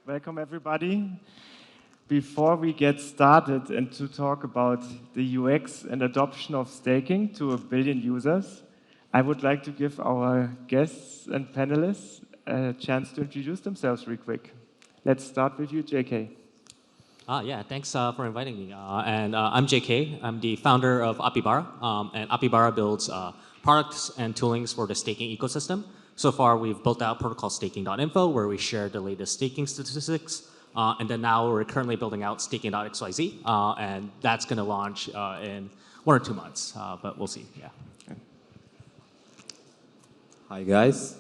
Welcome, everybody. Before we get started and to talk about the UX and adoption of staking to 1 billion users, I would like to give our guests and panelists a chance to introduce themselves real quick. Let's start with you, JK. Yeah, thanks for inviting me. I'm JK. I'm the founder of Apybara. And Apybara builds products and toolings for the staking ecosystem. So far, we've built out protocol staking.info, where we share the latest staking statistics. And then now we're currently building out staking.xyz. And that's going to launch in 1 or 2 months. But we'll see. Yeah. Hi, guys.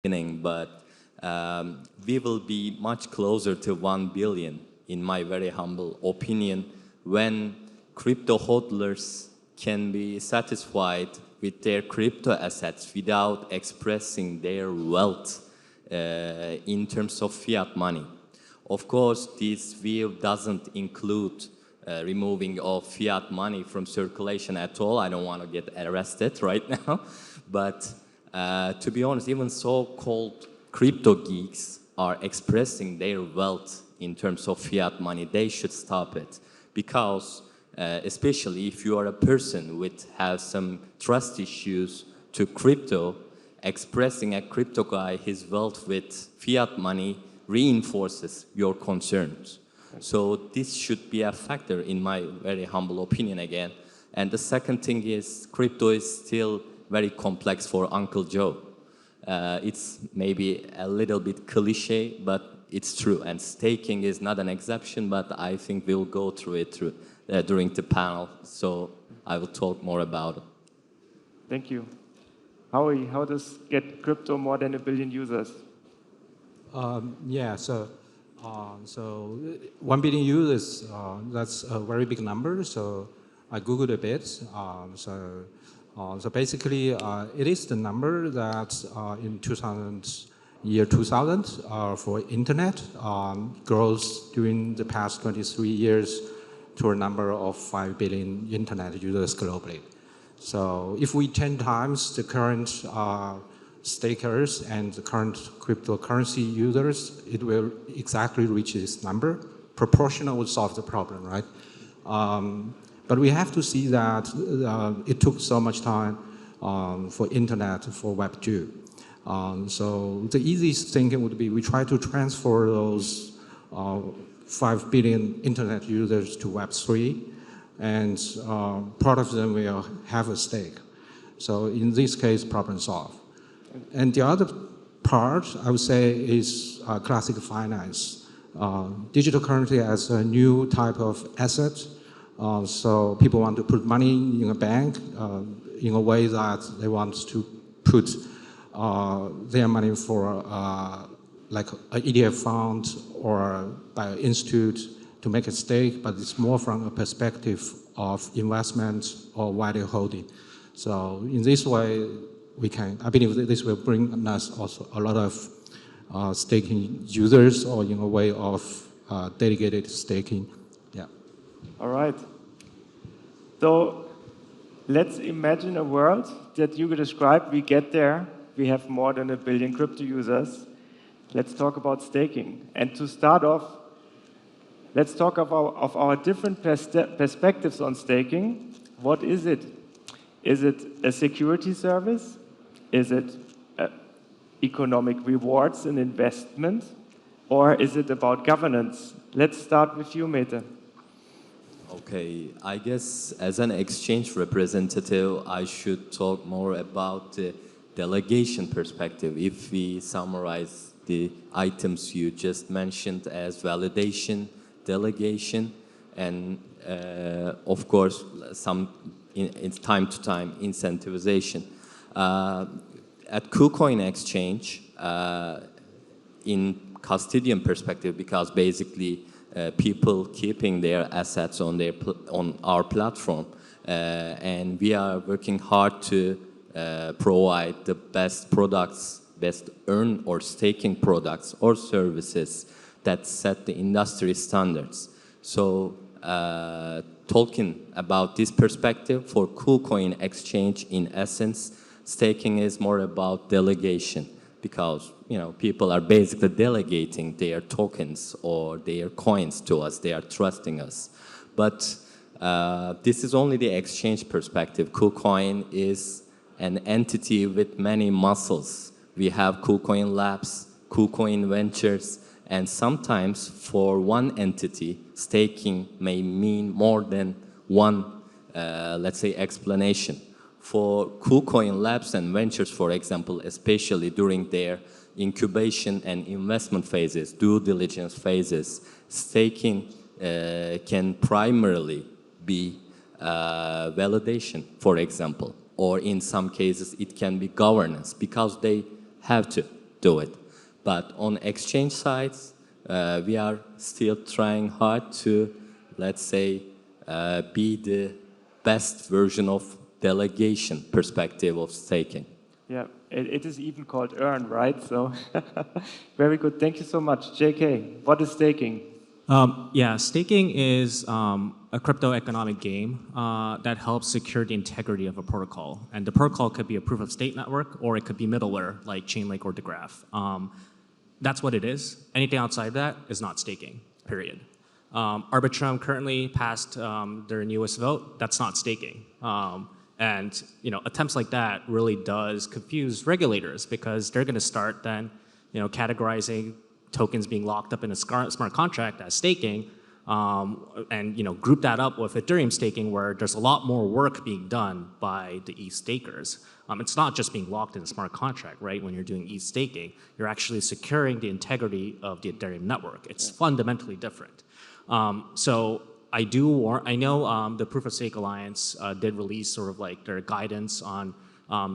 But we will be much closer to 1 billion, in my very humble opinion, when crypto hodlers can be satisfied with their crypto assets without expressing their wealth in terms of fiat money. Of course, this view doesn't include removing of fiat money from circulation at all. I don't want to get arrested right now, but To be honest, even so-called crypto geeks are expressing their wealth in terms of fiat money. They should stop it because, especially if you are a person with have some trust issues to crypto, expressing a crypto guy his wealth with fiat money reinforces your concerns. So this should be a factor in my very humble opinion again. And the second thing is crypto is still very complex for Uncle Joe. It's maybe a little bit cliche, but it's true. And staking is not an exception, but I think we'll go through it during the panel. So I will talk more about it. Thank you. Howie, how does get crypto more than 1 billion users? Yeah, so 1 billion users, that's a very big number. So I Googled a bit. So basically, it is the number that in 2000 for internet grows during the past 23 years to a number of 5 billion internet users globally. So if we 10 times the current stakers and the current cryptocurrency users, it will exactly reach this number. Proportional would solve the problem, right? But we have to see that it took so much time for internet, for Web 2. So the easiest thing would be we try to transfer those 5 billion internet users to Web 3, and part of them will have a stake. So in this case, problem solved. And the other part, I would say, is classic finance. Digital currency as a new type of asset. So people want to put money in a bank in a way that they want to put their money for like an ETF fund or by an institute to make a stake, but it's more from a perspective of investment or value holding. So in this way, I believe that this will bring us also a lot of staking users, or in a way of dedicated staking. Yeah. All right. So let's imagine a world that you described. We get there. We have more than 1 billion crypto users. Let's talk about staking. And to start off, let's talk of our different perspectives on staking. What is it? Is it a security service? Is it economic rewards and investment? Or is it about governance? Let's start with you, Mete. Okay, I guess as an exchange representative, I should talk more about the delegation perspective. If we summarize the items you just mentioned as validation, delegation, and of course, in time to time incentivization. At Kucoin exchange, in custodian perspective, because basically people keeping their assets on our platform, and we are working hard to provide the best products, best earn or staking products or services that set the industry standards. So talking about this perspective for Kucoin exchange, in essence, staking is more about delegation, because people are basically delegating their tokens or their coins to us. They are trusting us. But this is only the exchange perspective. Kucoin is an entity with many muscles. We have Kucoin Labs, Kucoin Ventures, and sometimes for one entity, staking may mean more than one, let's say, explanation. For Kucoin Labs and Ventures, for example, especially during their incubation and investment phases, due diligence phases, staking can primarily be validation, for example, or in some cases it can be governance, because they have to do it. But on exchange sides, we are still trying hard to, let's say, be the best version of delegation perspective of staking. Yeah, it is even called earn, right? So very good. Thank you so much. JK, what is staking? Yeah, staking is a crypto economic game that helps secure the integrity of a protocol. And the protocol could be a proof of stake network, or it could be middleware like Chainlink or Degraph. That's what it is. Anything outside of that is not staking, period. Arbitrum currently passed their newest vote. That's not staking. And attempts like that really does confuse regulators, because they're going to start then categorizing tokens being locked up in a smart contract as staking, and group that up with Ethereum staking, where there's a lot more work being done by the ETH stakers. It's not just being locked in a smart contract, right? When you're doing ETH staking, you're actually securing the integrity of the Ethereum network. It's fundamentally different. So I know the Proof of Stake Alliance did release sort of like their guidance on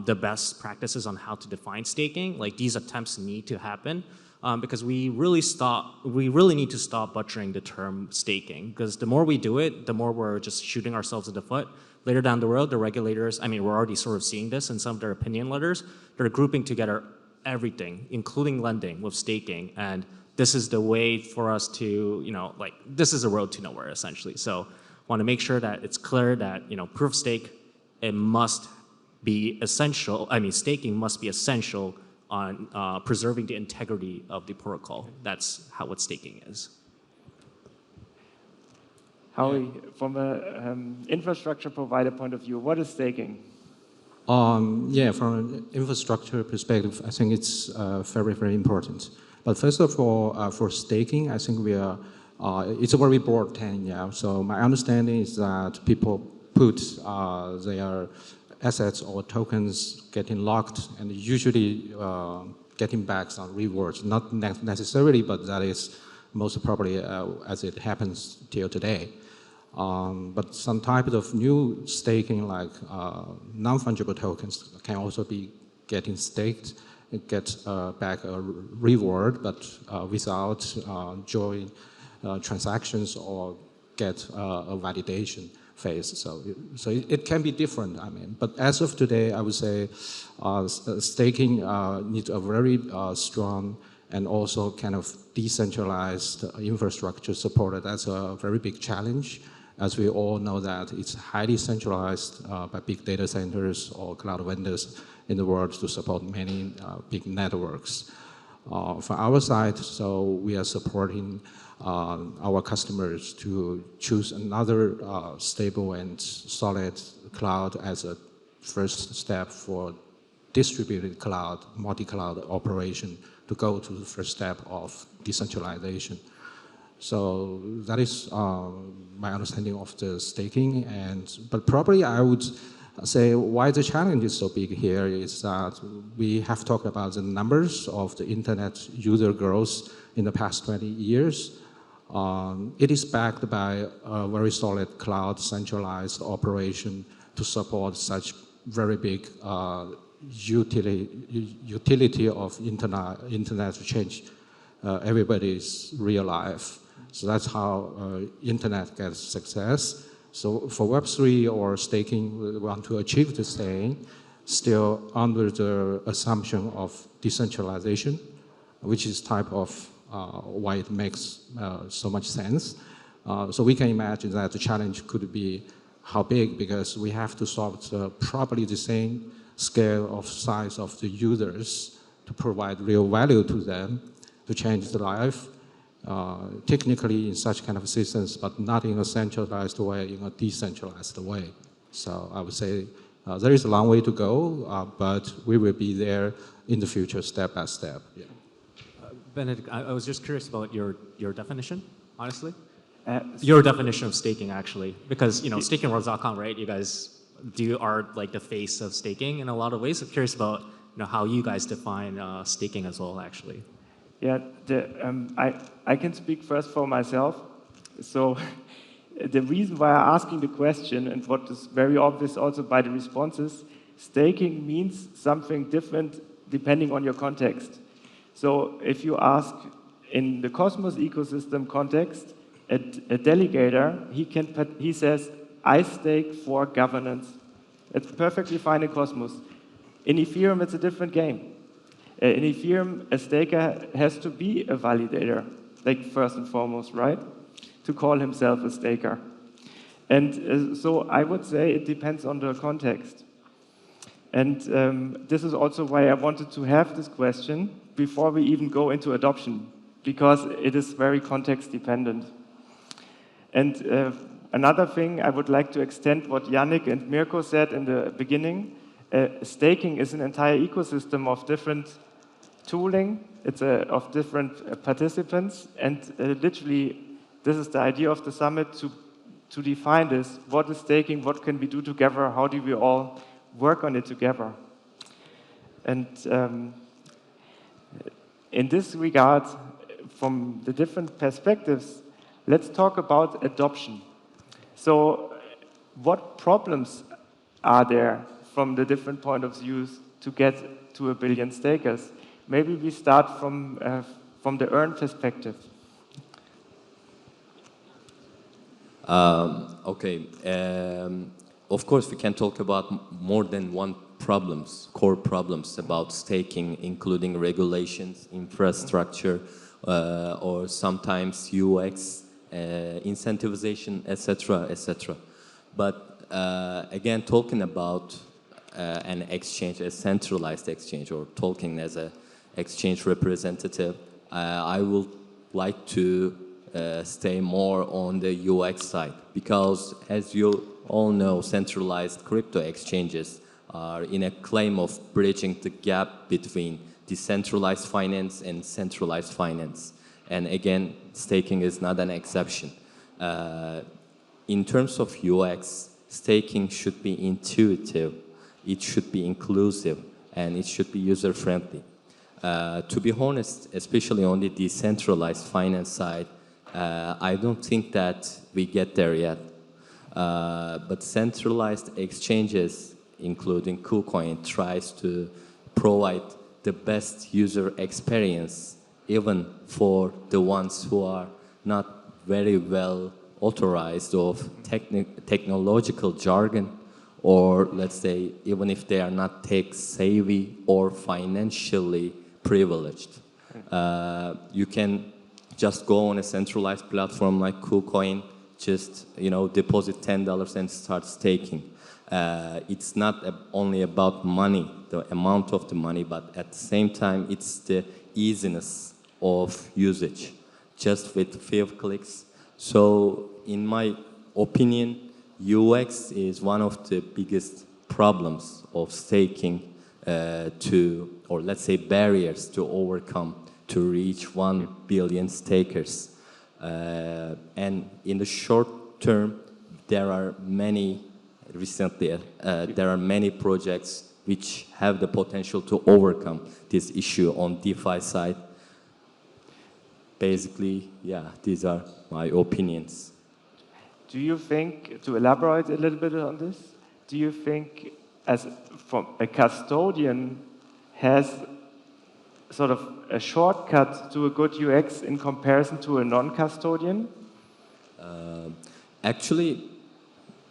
the best practices on how to define staking. Like, these attempts need to happen. Because we really need to stop butchering the term staking, because the more we do it, the more we're just shooting ourselves in the foot. Later down the road, the regulators, we're already sort of seeing this in some of their opinion letters, they're grouping together everything, including lending, with staking, and this is the way for us to, this is a road to nowhere, essentially. So want to make sure that it's clear that, proof of stake, it must be essential, staking must be essential on preserving the integrity of the protocol. That's what staking is. Howie, from an infrastructure provider point of view, what is staking? Yeah, from an infrastructure perspective, I think it's very, very important. But first of all, for staking, I think it's a very broad term, yeah. So my understanding is that people put their assets or tokens getting locked and usually getting back some rewards. Not necessarily, but that is most probably as it happens till today. But some type of new staking, like non-fungible tokens, can also be getting staked and get back a reward, but without join transactions or get a validation phase. So it can be different, But as of today, I would say staking needs a very strong and also kind of decentralized infrastructure supported. That's a very big challenge, as we all know that it's highly centralized by big data centers or cloud vendors in the world to support many big networks. From our side, so we are supporting our customers to choose another stable and solid cloud as a first step for distributed cloud, multi-cloud operation to go to the first step of decentralization. So that is my understanding of the staking. But probably I would say why the challenge is so big here is that we have talked about the numbers of the internet user growth in the past 20 years. It is backed by a very solid cloud centralized operation to support such very big utility of internet to change everybody's real life. So that's how internet gets success. So for Web3 or staking, we want to achieve the same, still under the assumption of decentralization, which is type of why it makes so much sense. So we can imagine that the challenge could be how big, because we have to solve probably the same scale of size of the users to provide real value to them, to change their life, technically in such kind of systems, but not in a centralized way, in a decentralized way. So I would say there is a long way to go, but we will be there in the future, step by step. Yeah. Benedikt, I was just curious about your definition, honestly. Your definition of staking, actually, because stakingworlds.com, right? You guys are like the face of staking in a lot of ways. I'm curious about how you guys define staking as well, actually. Yeah, I can speak first for myself. So the reason why I'm asking the question, and what is very obvious also by the responses, staking means something different depending on your context. So if you ask in the Cosmos ecosystem context, a delegator, he says, I stake for governance. It's perfectly fine in Cosmos. In Ethereum, it's a different game. In Ethereum, a staker has to be a validator, like first and foremost, right? To call himself a staker. And so I would say it depends on the context. And this is also why I wanted to have this question before we even go into adoption, because it is very context dependent. And another thing, I would like to extend what Yannick and Mirko said in the beginning. Staking is an entire ecosystem of different tooling, it's of different participants, and literally this is the idea of the summit to define this. What is staking? What can we do together? How do we all work on it together? And in this regard, from the different perspectives, let's talk about adoption. So what problems are there from the different point of views to get to 1 billion stakers? Maybe we start from the earn perspective. Okay. Of course, we can talk about more than one core problems about staking, including regulations, infrastructure, or sometimes UX, incentivization, etc., etc. But again, talking about an exchange, a centralized exchange, or talking as an exchange representative, I would like to stay more on the UX side, because as you all know, centralized crypto exchanges are in a claim of bridging the gap between decentralized finance and centralized finance. And again, staking is not an exception. In terms of UX, staking should be intuitive, it should be inclusive, and it should be user-friendly. To be honest, especially on the decentralized finance side, I don't think that we get there yet. But centralized exchanges, including Kucoin, tries to provide the best user experience, even for the ones who are not very well authorized of technological jargon, or let's say even if they are not tech savvy or financially privileged. You can just go on a centralized platform like Kucoin, just deposit $10 and start staking. It's not only about money, the amount of the money, but at the same time, it's the easiness of usage, just with few clicks. So, in my opinion, UX is one of the biggest problems of staking or let's say barriers to overcome to reach 1 billion stakers. And in the short term, there are many projects which have the potential to overcome this issue on DeFi side. Basically, yeah, these are my opinions. Do you think, to elaborate a little bit on this, do you think from a custodian has sort of a shortcut to a good UX in comparison to a non-custodian? Actually,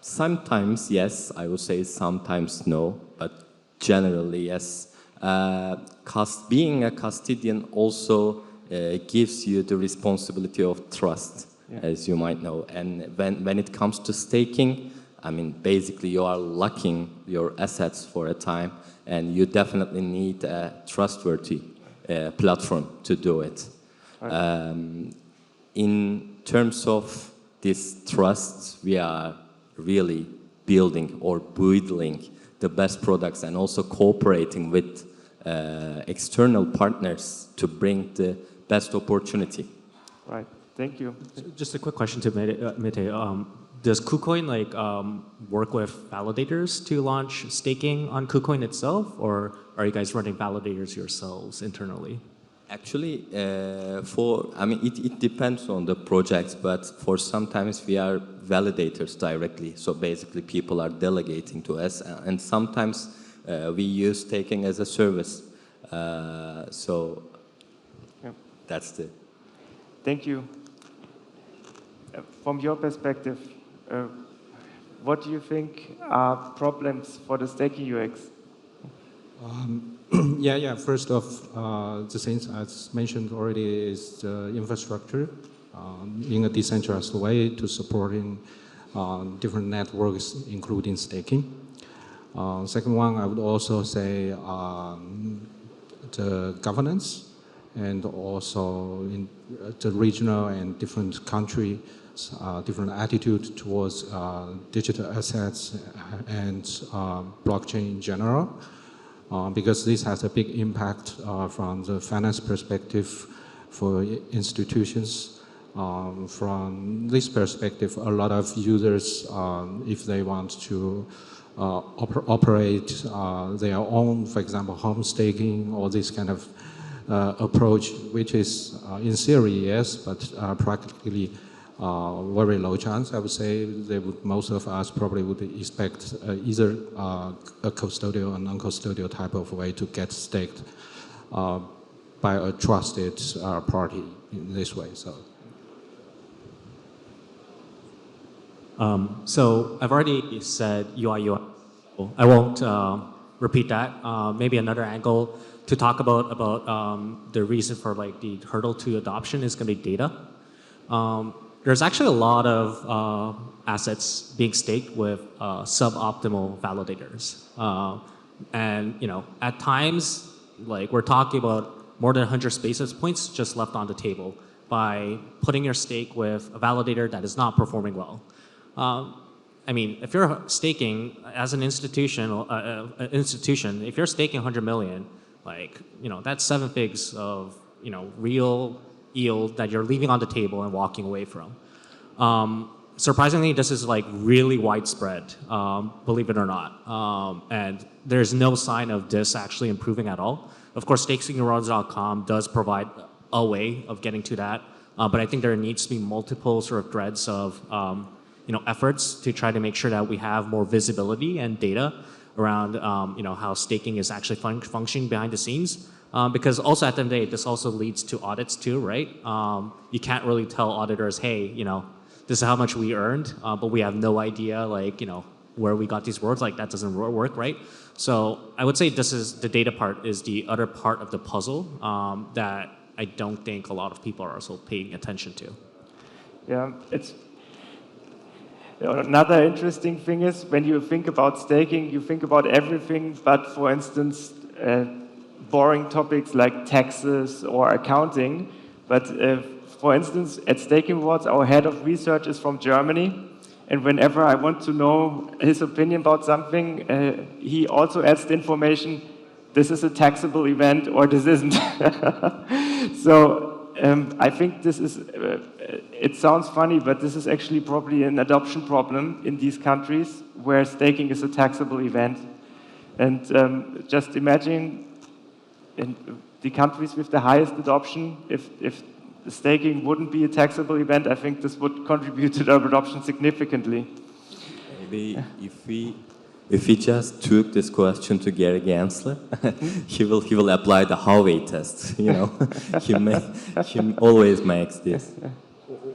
sometimes yes, I would say sometimes no, but generally yes. Being a custodian also gives you the responsibility of trust, as you might know. And when it comes to staking, I mean, basically you are locking your assets for a time, and you definitely need a trustworthy platform to do it. In terms of this trust, we are really building or building the best products and also cooperating with external partners to bring the best opportunity. Right. Thank you. Just a quick question to Mete. Does Kucoin work with validators to launch staking on Kucoin itself, or are you guys running validators yourselves internally? Actually, it depends on the projects, but for sometimes we are validators directly. So basically, people are delegating to us, and sometimes we use staking as a service. That's the. Thank you. From your perspective, what do you think are problems for the staking UX? First off, the things as mentioned already is the infrastructure in a decentralized way to supporting different networks, including staking. Second one, I would also say the governance and also in the regional and different countries, different attitude towards digital assets and blockchain in general, because this has a big impact from the finance perspective for institutions. From this perspective, a lot of users, if they want to operate their own, for example, home staking or this kind of approach, which is in theory, yes, but practically very low chance, I would say. Most of us probably would expect either a custodial or non-custodial type of way to get staked by a trusted party in this way. So I've already said UI. I won't repeat that. Maybe another angle to talk about the reason for like the hurdle to adoption is going to be data. There's actually a lot of assets being staked with suboptimal validators, and at times, like we're talking about more than 100 basis points just left on the table by putting your stake with a validator that is not performing well. I mean, if you're staking as an institution, if you're staking 100 million, like that's 7 figs of real yield that you're leaving on the table and walking away from. Surprisingly, this is like really widespread, believe it or not, and there's no sign of this actually improving at all. Of course, stakingrewards.com does provide a way of getting to that, but I think there needs to be multiple sort of threads of efforts to try to make sure that we have more visibility and data around how staking is actually functioning behind the scenes. Because also at the end of the day, this also leads to audits too, right? You can't really tell auditors, hey, this is how much we earned, but we have no idea, like, where we got these rewards. Like that doesn't work, right? So I would say the data part is the other part of the puzzle that I don't think a lot of people are also paying attention to. Yeah, it's another interesting thing is when you think about staking, you think about everything, but for instance, boring topics like taxes or accounting. But for instance, at Staking Rewards, our head of research is from Germany. And whenever I want to know his opinion about something, he also adds the information, this is a taxable event or this isn't. So I think this is, it sounds funny, but this is actually probably an adoption problem in these countries where staking is a taxable event. And just imagine in the countries with the highest adoption, if staking wouldn't be a taxable event, I think this would contribute to the adoption significantly. Maybe if we just took this question to Gary Gensler, he will apply the Howey test. He always makes this.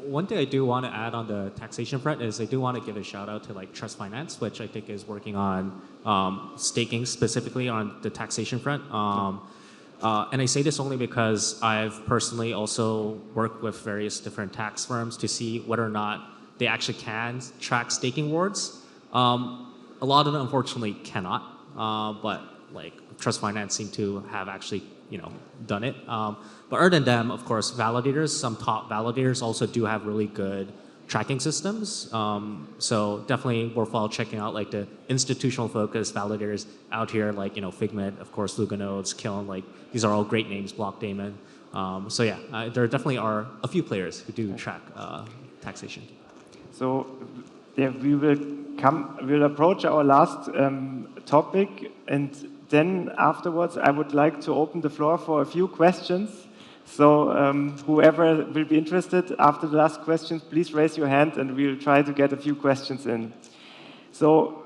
One thing I do want to add on the taxation front is I do want to give a shout out to like Trust Finance, which I think is working on staking specifically on the taxation front. And I say this only because I've personally also worked with various different tax firms to see whether or not they actually can track staking rewards. A lot of them unfortunately cannot, but like Trust Finance seem to have actually done it. But other than them, of course, validators, some top validators also do have really good tracking systems. So definitely worthwhile checking out like the institutional focused validators out here, like Figment, of course, Luganodes, Kiln, like these are all great names, Blockdaemon. So yeah, there definitely are a few players who do track taxation. So yeah, we'll approach our last topic, and then afterwards I would like to open the floor for a few questions. So whoever will be interested after the last questions, please raise your hand and we'll try to get a few questions in. So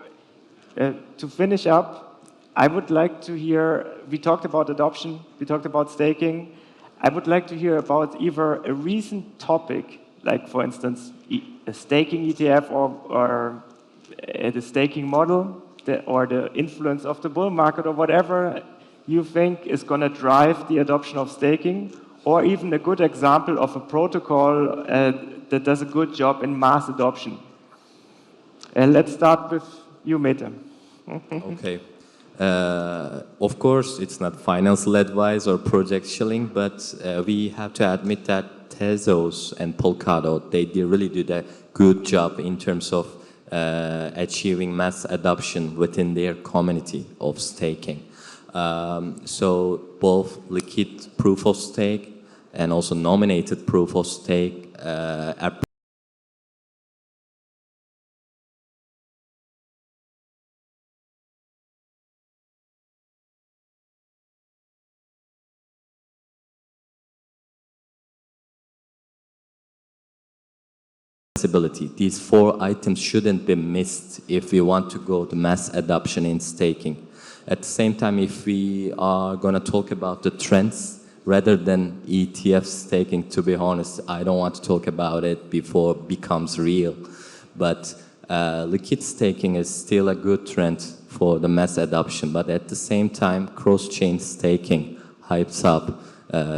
to finish up, I would like to hear, we talked about adoption, we talked about staking. I would like to hear about either a recent topic, like for instance, a staking ETF or the staking model, or the influence of the bull market or whatever you think is going to drive the adoption of staking, or even a good example of a protocol that does a good job in mass adoption. Let's start with you, Mete. Okay. Of course, it's not financial advice or project shilling, but we have to admit that Tezos and Polkadot, they really did a good job in terms of achieving mass adoption within their community of staking. So both liquid proof of stake and also nominated proof of stake are flexibility. These 4 items shouldn't be missed if we want to go to mass adoption in staking. At the same time, if we are going to talk about the trends rather than ETF staking, to be honest, I don't want to talk about it before it becomes real. But liquid staking is still a good trend for the mass adoption. But at the same time, cross-chain staking hypes up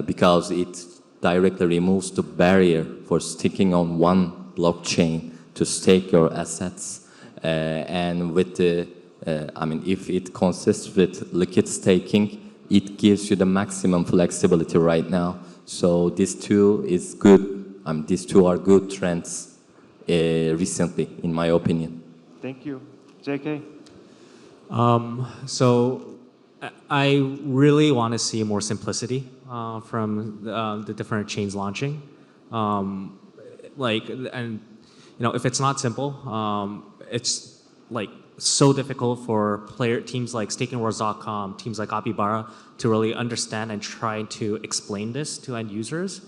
because it directly removes the barrier for sticking on one blockchain to stake your assets. And with the, if it consists with liquid staking, it gives you the maximum flexibility right now. So these two is good. These two are good trends recently, in my opinion. Thank you. JK? So I really want to see more simplicity from the different chains launching. If it's not simple, it's like so difficult for teams like StakingWars.com, teams like Apybara to really understand and try to explain this to end users.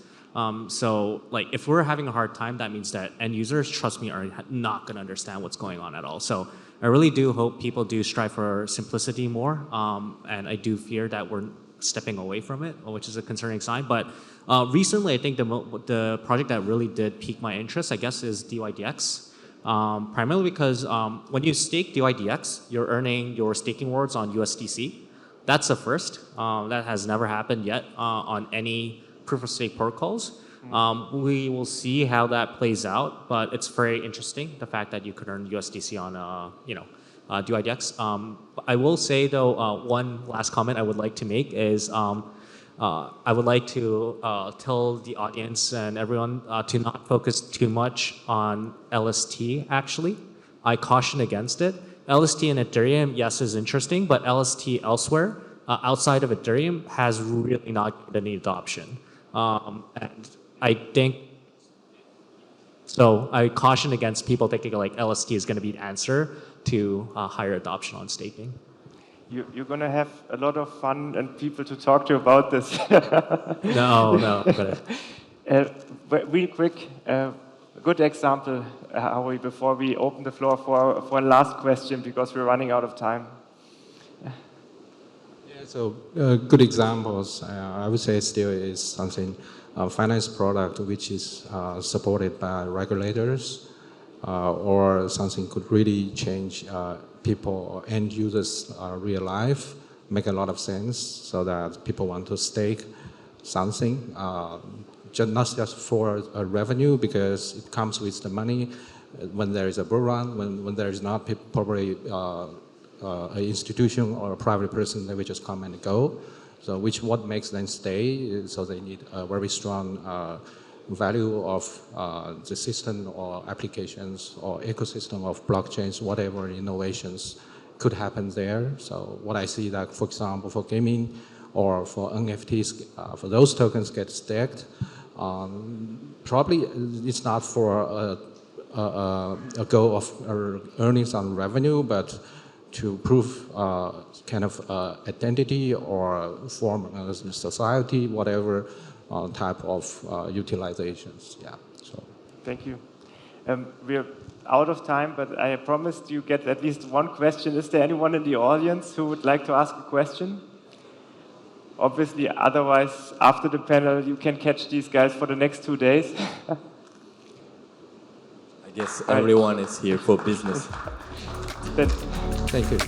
So if we're having a hard time, that means that end users, trust me, are not going to understand what's going on at all. So I really do hope people do strive for simplicity more. And I do fear that we're stepping away from it, which is a concerning sign. But recently, I think the project that really did pique my interest, I guess, is DYDX. Primarily because when you stake DYDX, you're earning your staking rewards on USDC. That's the first. That has never happened yet on any proof of stake protocols. We will see how that plays out, but it's very interesting, the fact that you could earn USDC on DYDX. I will say though, one last comment I would like to make is I would like to tell the audience and everyone to not focus too much on LST, actually. I caution against it. LST and Ethereum, yes, is interesting, but LST elsewhere, outside of Ethereum, has really not gained any adoption. And I think, so I caution against people thinking like LST is going to be the answer to higher adoption on staking. You're going to have a lot of fun and people to talk to about this. No. Real quick, a good example, Howie, before we open the floor for a last question, because we're running out of time. Yeah, so good examples, I would say still is something, finance product which is supported by regulators, or something could really change people or end users' real life, make a lot of sense, so that people want to stake something, not just for a revenue, because it comes with the money. When there is a bull run, when there is not, probably an institution or a private person, they will just come and go. So what makes them stay? So they need a very strong value of the system or applications or ecosystem of blockchains, whatever innovations could happen there. So what I see that, for example, for gaming or for NFTs, for those tokens get staked, probably it's not for a goal of earnings on revenue, but to prove kind of identity or form a society, whatever type of utilizations. Yeah. So. Thank you. We're out of time, but I promised you get at least one question. Is there anyone in the audience who would like to ask a question? Obviously, otherwise, after the panel, you can catch these guys for the next 2 days. I guess everyone is here for business. Then, Thank you.